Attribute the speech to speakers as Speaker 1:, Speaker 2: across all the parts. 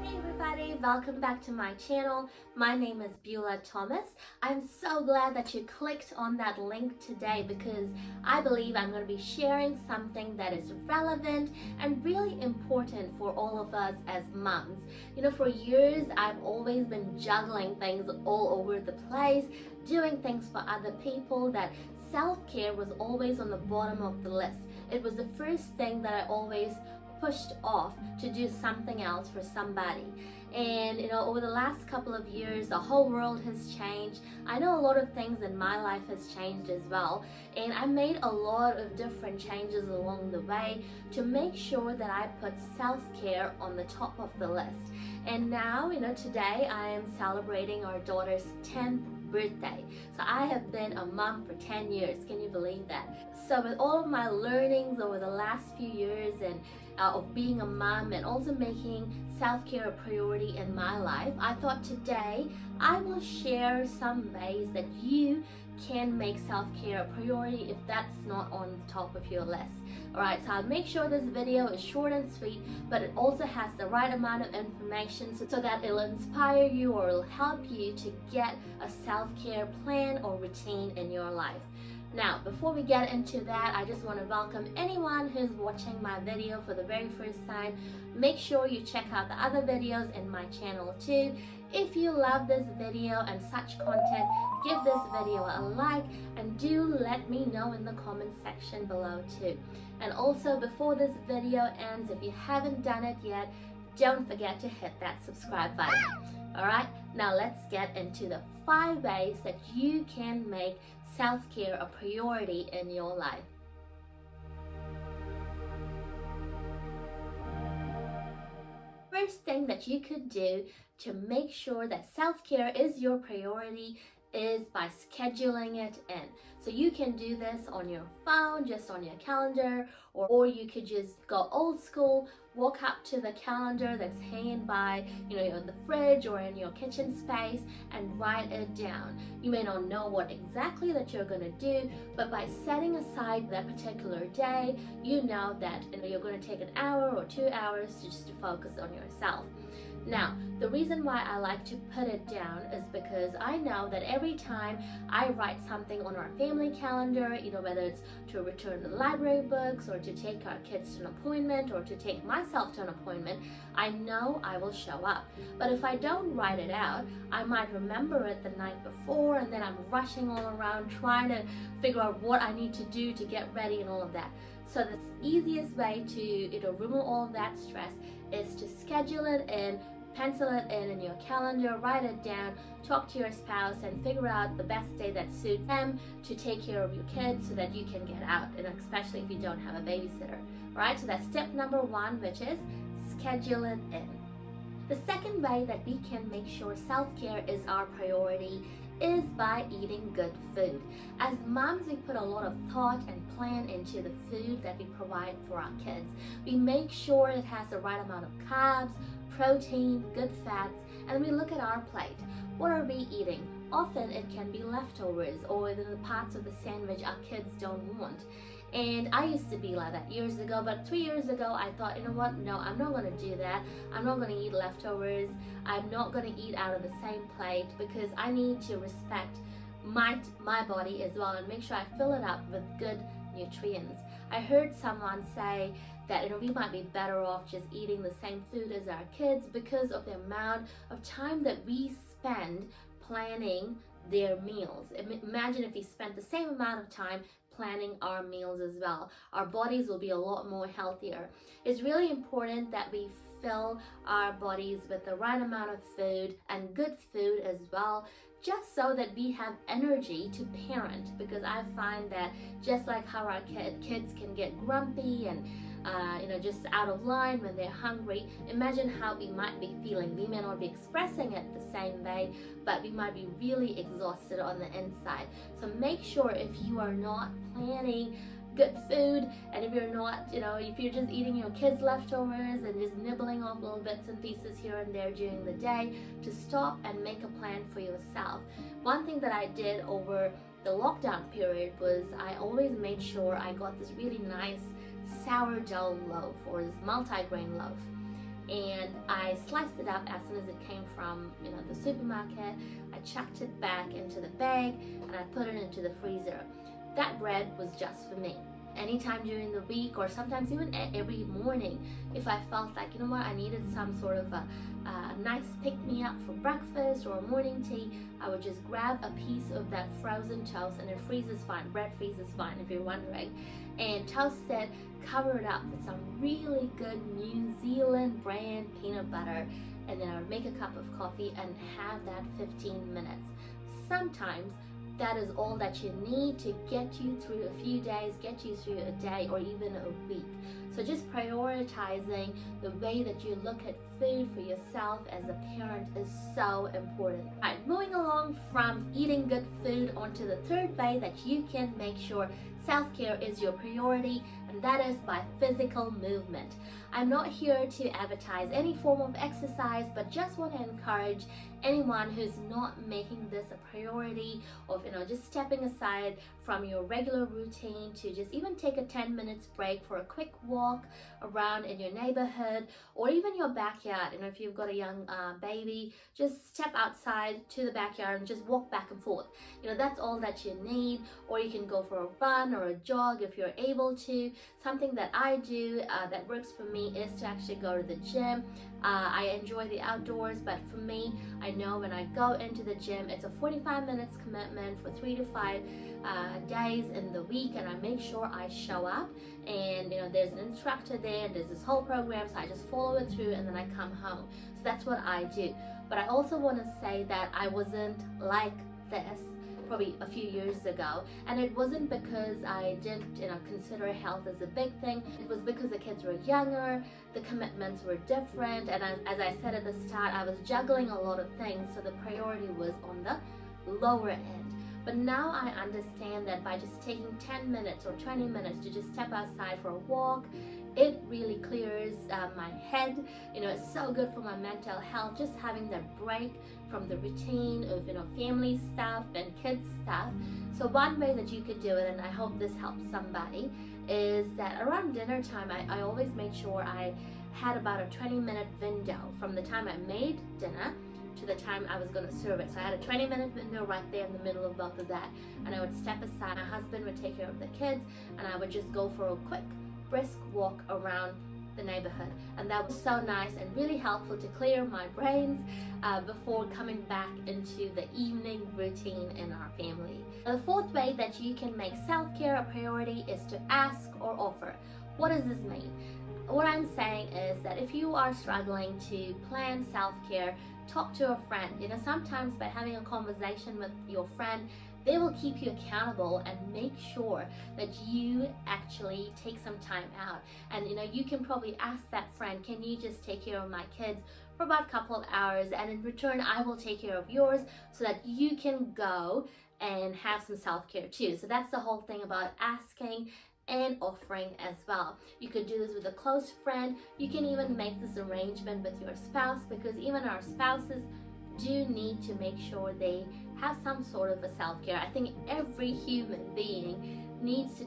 Speaker 1: Hey everybody, welcome back to my channel. My name is Beula Thomas. I'm so glad that you clicked on that link today because I believe I'm going to be sharing something that is relevant and really important for all of us as moms. You know, for years I've always been juggling things all over the place, doing things for other people, that self-care was always on the bottom of the list. It was the first thing that I always pushed off to do something else for somebody. And you know, over the last couple of years, the whole world has changed. I know a lot of things in my life has changed as well, and I made a lot of different changes along the way to make sure that I put self-care on the top of the list. And now, you know, today I am celebrating our daughter's 10th birthday. So I have been a mom for 10 years. Can you believe that? So with all of my learnings over the last few years and of being a mom and also making self-care a priority in my life, I thought today I will share some ways that you can make self-care a priority if that's not on the top of your list. Alright, so I'll make sure this video is short and sweet, but it also has the right amount of information so that it'll inspire you or it'll help you to get a self-care plan or routine in your life. Now, before we get into that, I just want to welcome anyone who's watching my video for the very first time. Make sure you check out the other videos in my channel too. If you love this video and such content, give this video a like and do let me know in the comment section below too. And also, before this video ends, if you haven't done it yet, don't forget to hit that subscribe button. Alright, now let's get into the 5 ways that you can make self-care a priority in your life. First thing that you could do to make sure that self-care is your priority is by scheduling it in. So you can do this on your phone, just on your calendar, or you could just go old school, walk up to the calendar that's hanging by, you know, in the fridge or in your kitchen space and write it down. You may not know what exactly that you're going to do, but by setting aside that particular day, you know that you're going to take an hour or 2 hours just to focus on yourself. Now, the reason why I like to put it down is because I know that every time I write something on our family calendar, you know, whether it's to return the library books or to take our kids to an appointment or to take myself to an appointment, I know I will show up. But if I don't write it out, I might remember it the night before and then I'm rushing all around trying to figure out what I need to do to get ready and all of that. So the easiest way to, you know, remove all of that stress is to schedule it in, pencil it in your calendar, write it down, talk to your spouse and figure out the best day that suits them to take care of your kids so that you can get out, and especially if you don't have a babysitter. Alright, so that's step number 1, which is schedule it in. The second way that we can make sure self-care is our priority is by eating good food. As moms, we put a lot of thought and plan into the food that we provide for our kids. We make sure it has the right amount of carbs, protein, good fats, and we look at our plate. What are we eating? Often it can be leftovers or the parts of the sandwich our kids don't want. And I used to be like that years ago, but 3 years ago I thought, you know what, no, I'm not going to do that. I'm not going to eat leftovers. I'm not going to eat out of the same plate because I need to respect my body as well and make sure I fill it up with good nutrients. I heard someone say that, you know, we might be better off just eating the same food as our kids because of the amount of time that we spend planning their meals. Imagine if we spent the same amount of time planning our meals as well. Our bodies will be a lot more healthier. It's really important that we fill our bodies with the right amount of food and good food as well, just so that we have energy to parent, because I find that just like how our kids can get grumpy and you know, just out of line when they're hungry, imagine how we might be feeling. We may not be expressing it the same way, but we might be really exhausted on the inside. So make sure if you are not planning good food, and if you're not, you know, if you're just eating your kids' leftovers and just nibbling off little bits and pieces here and there during the day, to stop and make a plan for yourself. One thing that I did over the lockdown period was I always made sure I got this really nice sourdough loaf or this multi-grain loaf. and I sliced it up as soon as it came from the supermarket. I chucked it back into the bag and I put it into the freezer. That bread was just for me. Anytime during the week, or sometimes even every morning, if I felt like, I needed some sort of a nice pick-me-up for breakfast or a morning tea, I would just grab a piece of that frozen toast, and it freezes fine. Bread freezes fine, if you're wondering. And toast it, cover it up with some really good New Zealand brand peanut butter, and then I would make a cup of coffee and have that 15 minutes. Sometimes that is all that you need to get you through a few days, get you through a day or even a week. So just prioritizing the way that you look at food for yourself as a parent is so important. Alright, moving along from eating good food onto the third way that you can make sure self-care is your priority, and that is by physical movement. I'm not here to advertise any form of exercise, but just want to encourage anyone who's not making this a priority of just stepping aside from your regular routine to just even take a 10 minutes break for a quick walk around in your neighborhood or even your backyard. If you've got a young baby, just step outside to the backyard and just walk back and forth. That's all that you need. Or you can go for a run or a jog if you're able to. Something that I do that works for me is to actually go to the gym. I enjoy the outdoors, but for me, I know when I go into the gym, it's a 45 minutes commitment for 3 to 5 days in the week, and I make sure I show up, and there's an instructor there, and there's this whole program, so I just follow it through, and then I come home. So that's what I do. But I also want to say that I wasn't like this probably a few years ago, and it wasn't because I didn't consider health as a big thing. It was because the kids were younger, the commitments were different, and as I said at the start, I was juggling a lot of things, so the priority was on the lower end. But now I understand that by just taking 10 minutes or 20 minutes to just step outside for a walk, it really clears my head. It's so good for my mental health, just having that break from the routine of family stuff and kids stuff. So one way that you could do it, and I hope this helps somebody, is that around dinner time, I always made sure I had about a 20-minute window from the time I made dinner to the time I was going to serve it. So I had a 20-minute window right there in the middle of both of that, and I would step aside. My husband would take care of the kids, and I would just go for a quick brisk walk around the neighborhood, and that was so nice and really helpful to clear my brains before coming back into the evening routine in our family. Now, the fourth way that you can make self-care a priority is to ask or offer. What does this mean? What I'm saying is that if you are struggling to plan self-care, talk to a friend. Sometimes by having a conversation with your friend, they will keep you accountable and make sure that you actually take some time out. And you can probably ask that friend, can you just take care of my kids for about a couple of hours, and in return I will take care of yours, so that you can go and have some self-care too. So that's the whole thing about asking and offering as well. You could do this with a close friend. You can even make this arrangement with your spouse, because even our spouses do need to make sure they have some sort of a self-care. I think every human being needs to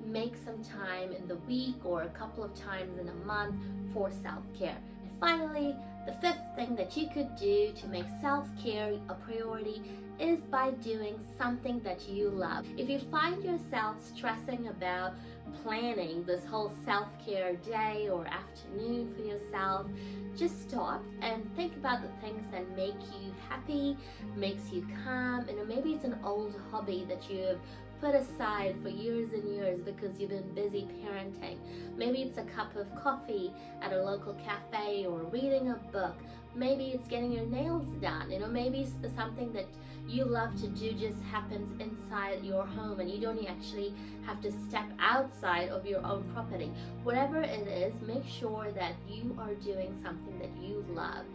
Speaker 1: make some time in the week or a couple of times in a month for self-care. And finally, the fifth thing that you could do to make self-care a priority is by doing something that you love. If you find yourself stressing about planning this whole self-care day or afternoon for yourself, just stop and think about the things that make you happy, makes you calm. Maybe it's an old hobby that you have put aside for years and years because you've been busy parenting. Maybe it's a cup of coffee at a local cafe or reading a book. Maybe it's getting your nails done. Maybe it's something that you love to do just happens inside your home and you don't actually have to step outside of your own property. Whatever it is, make sure that you are doing something that you love.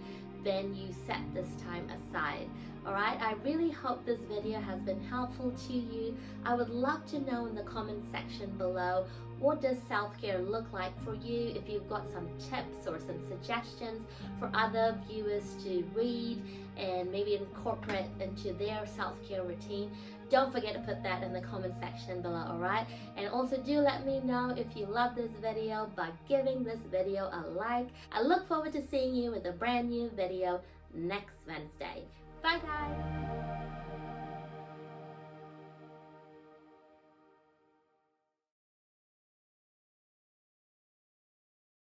Speaker 1: Then you set this time aside. Alright, I really hope this video has been helpful to you. I would love to know in the comment section below, what does self-care look like for you? If you've got some tips or some suggestions for other viewers to read and maybe incorporate into their self-care routine, don't forget to put that in the comment section below, alright? And also do let me know if you love this video by giving this video a like. I look forward to seeing you with a brand new video next Wednesday. Bye guys!